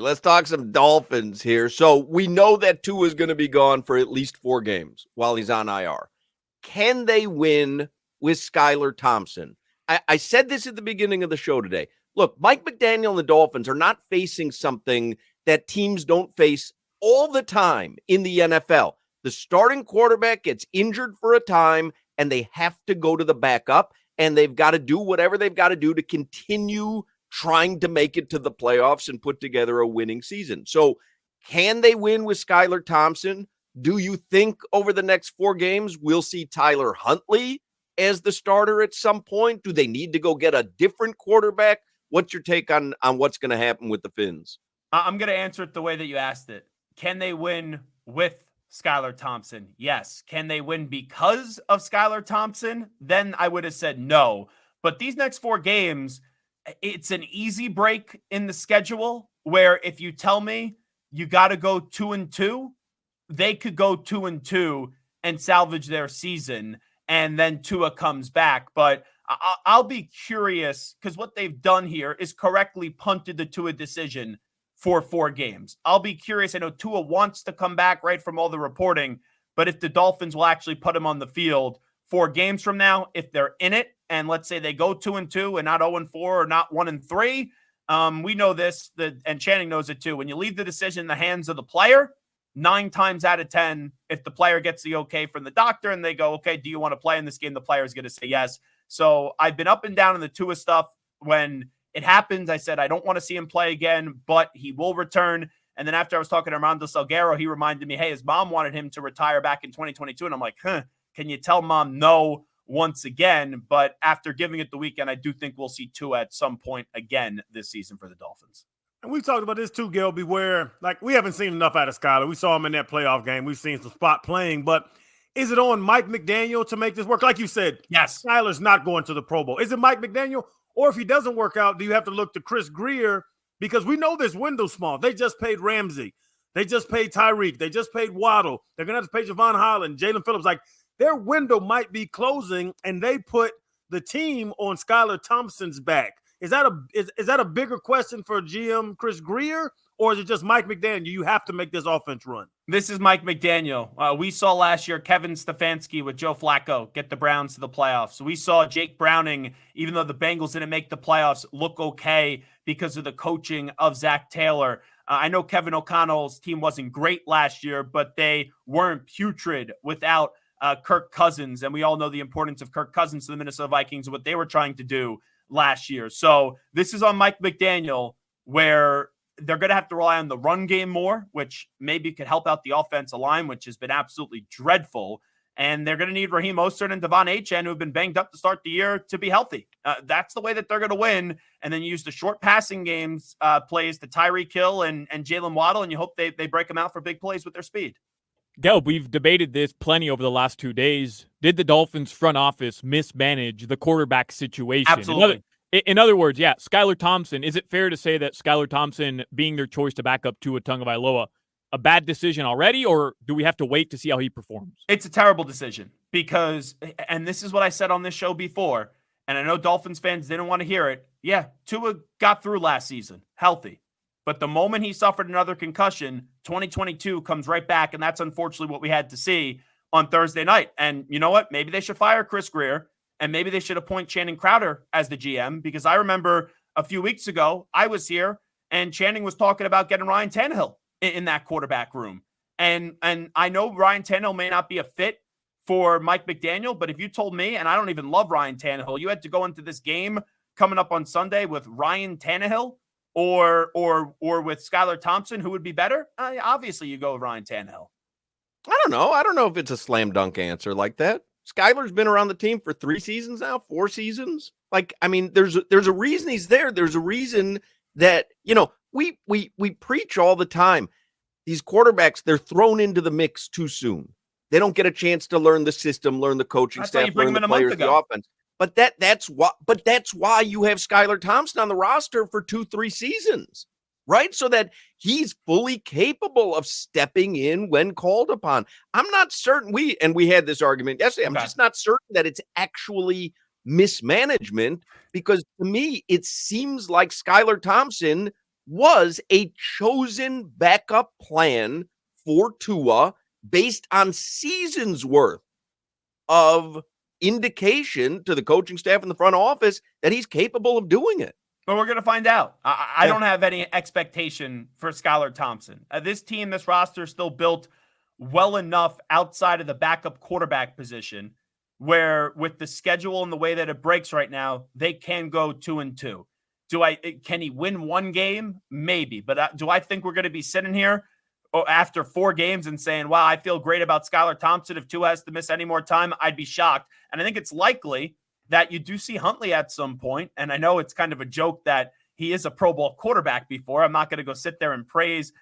Let's talk some Dolphins here. So we know that Tua is going to be gone for at least 4 games while he's on IR. Can they win with Skylar Thompson? I said this at the beginning of the show today. Look, Mike McDaniel and the Dolphins are not facing something that teams don't face all the time in the NFL. The starting quarterback gets injured for a time, and they have to go to the backup, and they've got to do whatever they've got to do to continue trying to make it to the playoffs and put together a winning season. So can they win with Skylar Thompson? Do you think over the next 4 games we'll see Tyler Huntley as the starter at some point? Do they need to go get a different quarterback? What's your take on what's going to happen with the Fins? I'm going to answer it the way that you asked it. Can they win with Skylar Thompson? Yes. Can they win because of Skylar Thompson? Then I would have said no. But these next 4 games, it's an easy break in the schedule where if you tell me you got to go 2-2, they could go 2-2 and salvage their season, and then Tua comes back. But I'll be curious because what they've done here is correctly punted the Tua decision for 4 games. I'll be curious. I know Tua wants to come back right from all the reporting, but if the Dolphins will actually put him on the field 4 games from now, if they're in it, and let's say they go 2-2 and not 0-4 or not 1-3, we know this, and Channing knows it too. When you leave the decision in the hands of the player, 9 times out of 10, if the player gets the okay from the doctor and they go, okay, do you want to play in this game? The player is going to say yes. So I've been up and down in the Tua stuff. When it happens, I said, I don't want to see him play again, but he will return. And then after I was talking to Armando Salguero, he reminded me, hey, his mom wanted him to retire back in 2022. And I'm like, can you tell mom no once again? But after giving it the weekend, I do think we'll see Tua at some point again this season for the Dolphins. And we've talked about this too, Gelb, where we haven't seen enough out of Skylar. We saw him in that playoff game. We've seen some spot playing, but is it on Mike McDaniel to make this work? Like you said, yes, Skylar's not going to the Pro Bowl. Is it Mike McDaniel? Or if he doesn't work out, do you have to look to Chris Greer? Because we know this window's small. They just paid Ramsey. They just paid Tyreek. They just paid Waddle. They're going to have to pay Javon Holland, Jalen Phillips. Their window might be closing, and they put the team on Skylar Thompson's back. Is that a bigger question for GM Chris Greer, or is it just Mike McDaniel? You have to make this offense run. This is Mike McDaniel. We saw last year Kevin Stefanski with Joe Flacco get the Browns to the playoffs. We saw Jake Browning, even though the Bengals didn't make the playoffs, look okay because of the coaching of Zach Taylor. I know Kevin O'Connell's team wasn't great last year, but they weren't putrid without Kirk Cousins. And we all know the importance of Kirk Cousins to the Minnesota Vikings and what they were trying to do last year. So this is on Mike McDaniel, where they're going to have to rely on the run game more, which maybe could help out the offensive line, which has been absolutely dreadful. And they're going to need Raheem Mostert and Devon Achane, who have been banged up to start the year, to be healthy. That's the way that they're going to win. And then you use the short passing games plays to Tyreek Hill and Jalen Waddle, and you hope they break them out for big plays with their speed. Gelb, we've debated this plenty over the last 2 days. Did the Dolphins front office mismanage the quarterback situation? Absolutely. In other words, yeah, Skylar Thompson, is it fair to say that Skylar Thompson being their choice to back up Tua Tagovailoa, a bad decision already, or do we have to wait to see how he performs? It's a terrible decision because, and this is what I said on this show before, and I know Dolphins fans didn't want to hear it. Yeah, Tua got through last season, healthy. But the moment he suffered another concussion, 2022 comes right back, and that's unfortunately what we had to see on Thursday night. And you know what? Maybe they should fire Chris Greer, and maybe they should appoint Channing Crowder as the GM, because I remember a few weeks ago, I was here, and Channing was talking about getting Ryan Tannehill in that quarterback room. And I know Ryan Tannehill may not be a fit for Mike McDaniel, but if you told me, and I don't even love Ryan Tannehill, you had to go into this game coming up on Sunday with Ryan Tannehill or with Skylar Thompson, who would be better? Obviously, you go with Ryan Tannehill. I don't know. I don't know if it's a slam dunk answer like that. Skylar's been around the team for 3 seasons now, 4 seasons. There's a reason he's there. There's a reason that, we preach all the time. These quarterbacks, they're thrown into the mix too soon. They don't get a chance to learn the system, learn the coaching staff, learn the players, the offense. But that's why you have Skylar Thompson on the roster for 2-3 seasons, right? So that he's fully capable of stepping in when called upon. I'm not certain we had this argument yesterday. I'm just not certain that it's actually mismanagement, because to me, it seems like Skylar Thompson was a chosen backup plan for Tua based on seasons worth of indication to the coaching staff in the front office that he's capable of doing it. But we're going to find out. I don't have any expectation for Skylar Thompson. This team, this roster is still built well enough outside of the backup quarterback position where with the schedule and the way that it breaks right now, they can go 2-2. Can he win one game? Maybe. But do I think we're going to be sitting here after 4 games and saying, wow, I feel great about Skylar Thompson. If Tua has to miss any more time, I'd be shocked. And I think it's likely that you do see Huntley at some point. And I know it's kind of a joke that he is a Pro Bowl quarterback before. I'm not going to go sit there and praise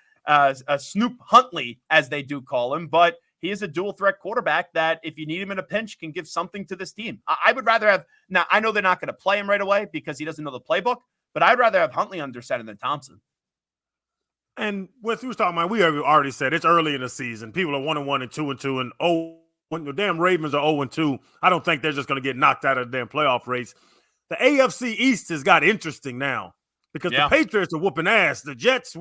Snoop Huntley, as they do call him, but he is a dual threat quarterback that if you need him in a pinch can give something to this team. I would rather have, now I know they're not going to play him right away because he doesn't know the playbook, but I'd rather have Huntley under center than Thompson. And what you was talking about, we already said it's early in the season. People are 1-1 and 2-2 and when the damn Ravens are 0-2, I don't think they're just going to get knocked out of the damn playoff race. The AFC East has got interesting now because the Patriots are whooping ass. The Jets,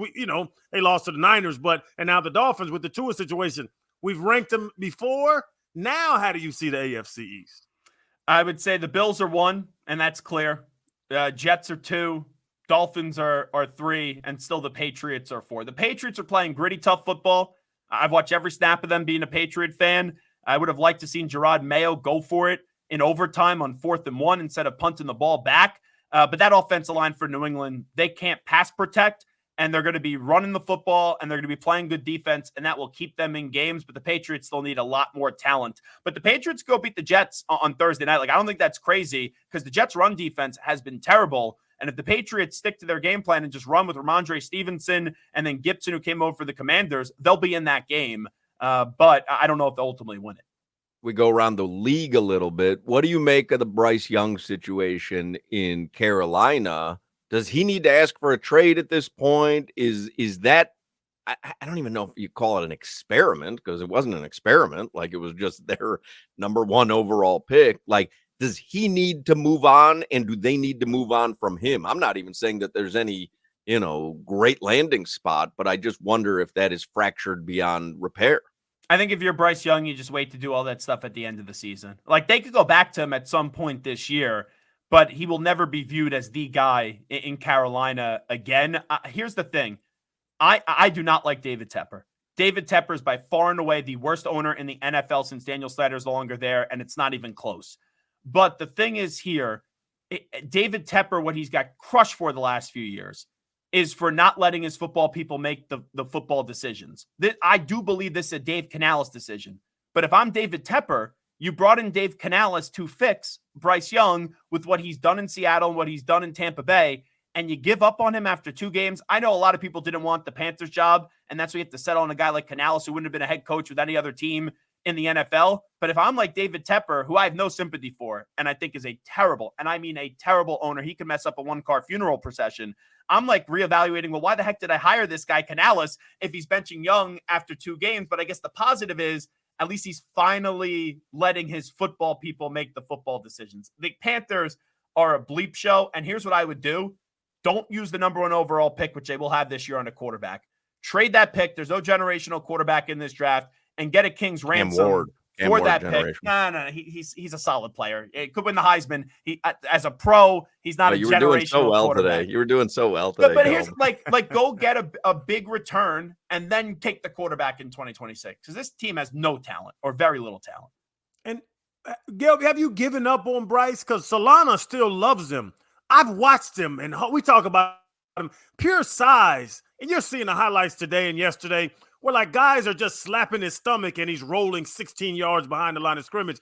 they lost to the Niners, and now the Dolphins with the Tua situation. We've ranked them before. Now, how do you see the AFC East? I would say the Bills are 1, and that's clear. Jets are 2. Dolphins are 3, and still the Patriots are 4. The Patriots are playing gritty, tough football. I've watched every snap of them being a Patriot fan. I would have liked to seen Gerard Mayo go for it in overtime on 4th and 1 instead of punting the ball back. But that offensive line for New England, they can't pass protect, and they're going to be running the football, and they're going to be playing good defense, and that will keep them in games. But the Patriots still need a lot more talent. But the Patriots go beat the Jets on Thursday night. I don't think that's crazy because the Jets' run defense has been terrible. And if the Patriots stick to their game plan and just run with Ramondre Stevenson and then Gibson, who came over for the Commanders, they'll be in that game. But I don't know if they'll ultimately win it. We go around the league a little bit. What do you make of the Bryce Young situation in Carolina? Does he need to ask for a trade at this point? Is that, I don't even know if you call it an experiment because it wasn't an experiment. It was just their number 1 overall pick. Does he need to move on, and do they need to move on from him? I'm not even saying that there's any, great landing spot, but I just wonder if that is fractured beyond repair. I think if you're Bryce Young, you just wait to do all that stuff at the end of the season. They could go back to him at some point this year, but he will never be viewed as the guy in Carolina again. Here's the thing. I do not like David Tepper. David Tepper is by far and away the worst owner in the NFL since Daniel Snyder is no longer there, and it's not even close. But the thing is here, David Tepper, what he's got crushed for the last few years is for not letting his football people make the football decisions. I do believe this is a Dave Canales decision. But if I'm David Tepper, you brought in Dave Canales to fix Bryce Young with what he's done in Seattle and what he's done in Tampa Bay, and you give up on him after 2 games. I know a lot of people didn't want the Panthers job, and that's why you have to settle on a guy like Canales who wouldn't have been a head coach with any other team in the NFL. But if I'm like David Tepper, who I have no sympathy for, and I think is a terrible, and I mean a terrible owner, he can mess up a 1-car funeral procession. I'm reevaluating, well, why the heck did I hire this guy Canales if he's benching Young after 2 games? But I guess the positive is at least he's finally letting his football people make the football decisions. The Panthers are a bleep show, and here's what I would do. Don't use the number 1 overall pick, which they will have this year on a quarterback. Trade that pick. There's no generational quarterback in this draft, and get a King's ransom for that pick. No, he's a solid player. It could win the Heisman. He as a pro, he's not a generational doing so well quarterback. Today. You were doing so well today. But here's go get a big return and then take the quarterback in 2026 because this team has no talent or very little talent. And Gelb, have you given up on Bryce? Because Solana still loves him. I've watched him, and we talk about him, pure size. And you're seeing the highlights today and yesterday where guys are just slapping his stomach and he's rolling 16 yards behind the line of scrimmage.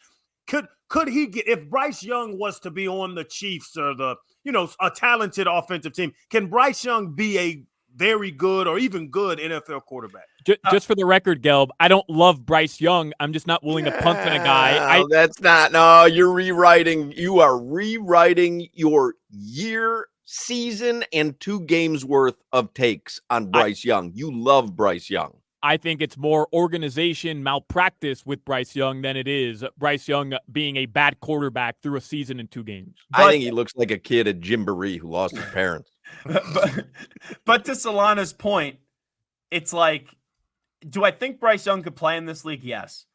Could he get, if Bryce Young was to be on the Chiefs or a talented offensive team, can Bryce Young be a very good or even good NFL quarterback? Just for the record, Gelb, I don't love Bryce Young. I'm just not willing to punt on a guy. That's not. No, you're rewriting. You are rewriting your year, season, and 2 games worth of takes on Bryce Young. You love Bryce Young. I think it's more organization malpractice with Bryce Young than it is Bryce Young being a bad quarterback through a season and 2 games. I think he looks like a kid at Gymboree who lost his parents. but to Solana's point, it's like, do I think Bryce Young could play in this league? Yes.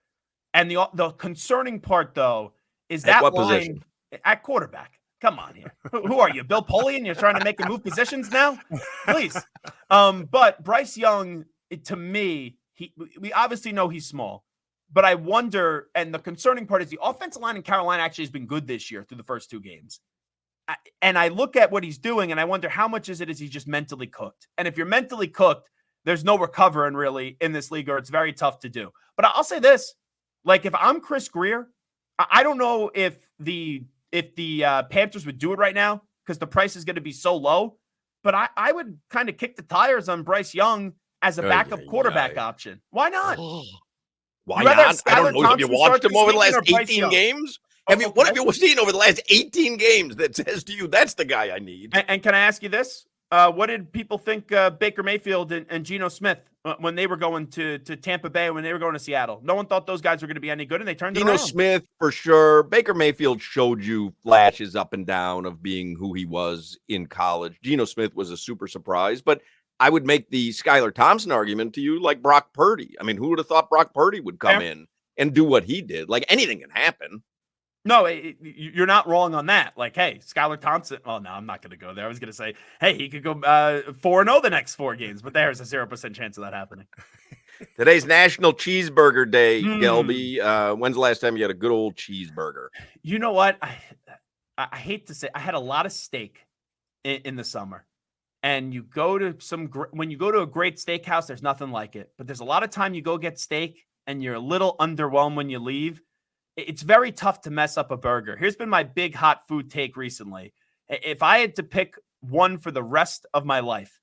And the concerning part, though, is that what line position? at quarterback. Come on here. Who are you, Bill Polian? You're trying to make him move positions now? Please. But Bryce Young, to me, we obviously know he's small. But I wonder, and the concerning part is the offensive line in Carolina actually has been good this year through the first 2 games. And I look at what he's doing, and I wonder how much is he's just mentally cooked. And if you're mentally cooked, there's no recovering really in this league, or it's very tough to do. But I'll say this, like if I'm Chris Grier, I don't know if the Panthers would do it right now because the price is going to be so low, but I would kind of kick the tires on Bryce Young as a backup quarterback option. Why not? Why not? I don't know. Have you watched him over the last 18 games? What have you seen over the last 18 games that says to you that's the guy I need? And can I ask you this? What did people think Baker Mayfield and Geno Smith when they were going to Tampa Bay, when they were going to Seattle? No one thought those guys were going to be any good, and they turned it around. Geno Smith, for sure. Baker Mayfield showed you flashes up and down of being who he was in college. Geno Smith was a super surprise, but I would make the Skylar Thompson argument to you like Brock Purdy. I mean, who would have thought Brock Purdy would come in and do what he did? Like, anything can happen. No, you're not wrong on that. Like, hey, Skylar Thompson. Oh, no, I'm not going to go there. I was going to say, hey, he could go 4-0 the next 4 games, but there's a 0% chance of that happening. Today's National Cheeseburger Day, Gelby. When's the last time you had a good old cheeseburger? You know what? I hate to say, I had a lot of steak in the summer. And you go to when you go to a great steakhouse, there's nothing like it. But there's a lot of time you go get steak and you're a little underwhelmed when you leave. It's very tough to mess up a burger. Here's been my big hot food take recently. If I had to pick one for the rest of my life,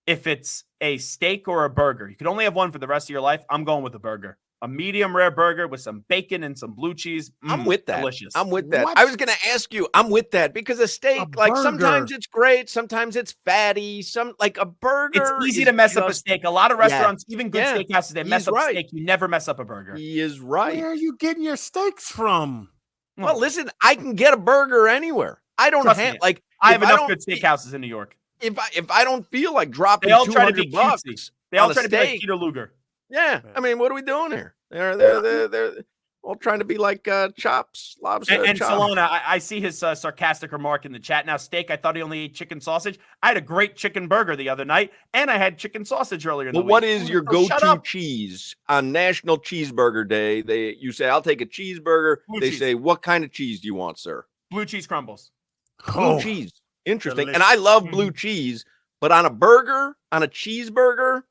if it's a steak or a burger, you could only have one for the rest of your life. I'm going with a burger. A medium rare burger with some bacon and some blue cheese. I'm with that. Delicious. I'm with that. What? I was going to ask you, I'm with that because a steak, like sometimes it's great. Sometimes it's fatty. Like a burger. It's easy to mess up a steak. A lot of restaurants, even good steakhouses, they mess up steak. You never mess up a burger. He is right. Where are you getting your steaks from? Well, listen, I can get a burger anywhere. I don't have like I have enough good steakhouses in New York. If I don't feel like dropping $200, they all try to be like Peter Luger. Yeah, I mean, what are we doing here? They're all trying to be like chops, lobster. And Solana, I see his sarcastic remark in the chat. Now, steak, I thought he only ate chicken sausage. I had a great chicken burger the other night, and I had chicken sausage earlier in the week. What is your go-to cheese on National Cheeseburger Day? You say, I'll take a cheeseburger. They say, what kind of cheese do you want, sir? Blue cheese crumbles. Blue cheese. Interesting. Delicious. And I love blue cheese, but on a burger, on a cheeseburger,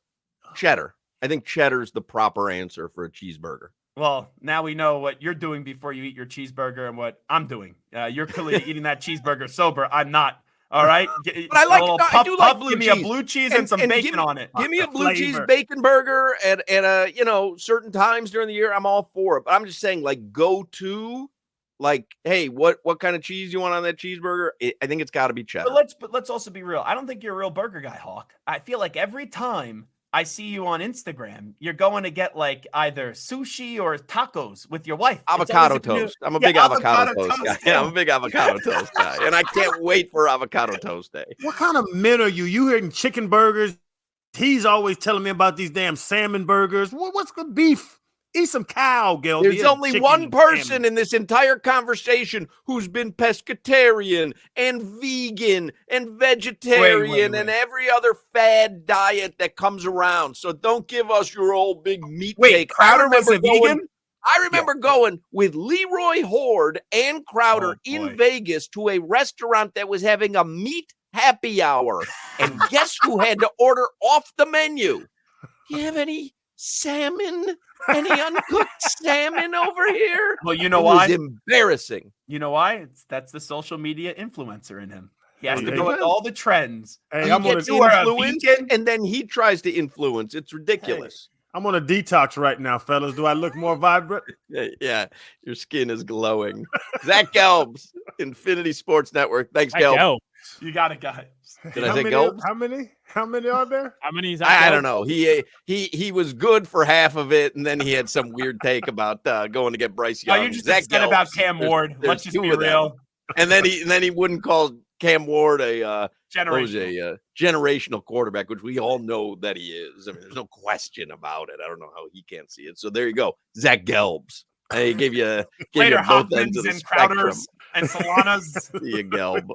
cheddar. I think cheddar is the proper answer for a cheeseburger. Well, now we know what you're doing before you eat your cheeseburger and what I'm doing. You're clearly eating that cheeseburger sober. I'm not. All right. But I like. I do like blue cheese. Give me a blue cheese and some bacon on it. Give me a blue cheese bacon burger at certain times during the year. I'm all for it. But I'm just saying, like, go to. Like, hey, what kind of cheese you want on that cheeseburger? I think it's got to be cheddar. But let's also be real. I don't think you're a real burger guy, Hawk. I feel like every time I see you on Instagram, you're going to get like either sushi or tacos with your wife. Avocado toast. I'm a big avocado toast guy. Yeah, I'm a big avocado toast guy. And I can't wait for avocado toast day. What kind of men are you? You eating chicken burgers? He's always telling me about these damn salmon burgers. What's good beef? Eat some cow, Gelb. There's only one person in this entire conversation who's been pescatarian and vegan and vegetarian and every other fad diet that comes around. So don't give us your old big meat take. Crowder was a vegan? I remember going with Leroy Horde and Crowder in Vegas to a restaurant that was having a meat happy hour. And guess who had to order off the menu? You have any salmon? Any uncooked salmon over here? Well, you know why? It was embarrassing. You know why? That's the social media influencer in him. He has to go with all the trends. Hey, I'm going to influence, and then he tries to influence. It's ridiculous. Hey, I'm on a detox right now, fellas. Do I look more vibrant? Yeah, your skin is glowing. Zach Gelb, Infinity Sports Network. Thanks, Gelb. You got it, guys. Did I say Gelb? How many are there? How many is I don't know. He was good for half of it, and then he had some weird take about going to get Bryce Young. You just said about Cam Ward. Let's just be real. And then he wouldn't call Cam Ward a Generational. generational quarterback, which we all know that he is. I mean, there's no question about it. I don't know how he can't see it. So there you go, Zach Gelbs. He gave you Later, both ends Hoffmans of the and spectrum. Crowders and Solanas. See you, Gelb.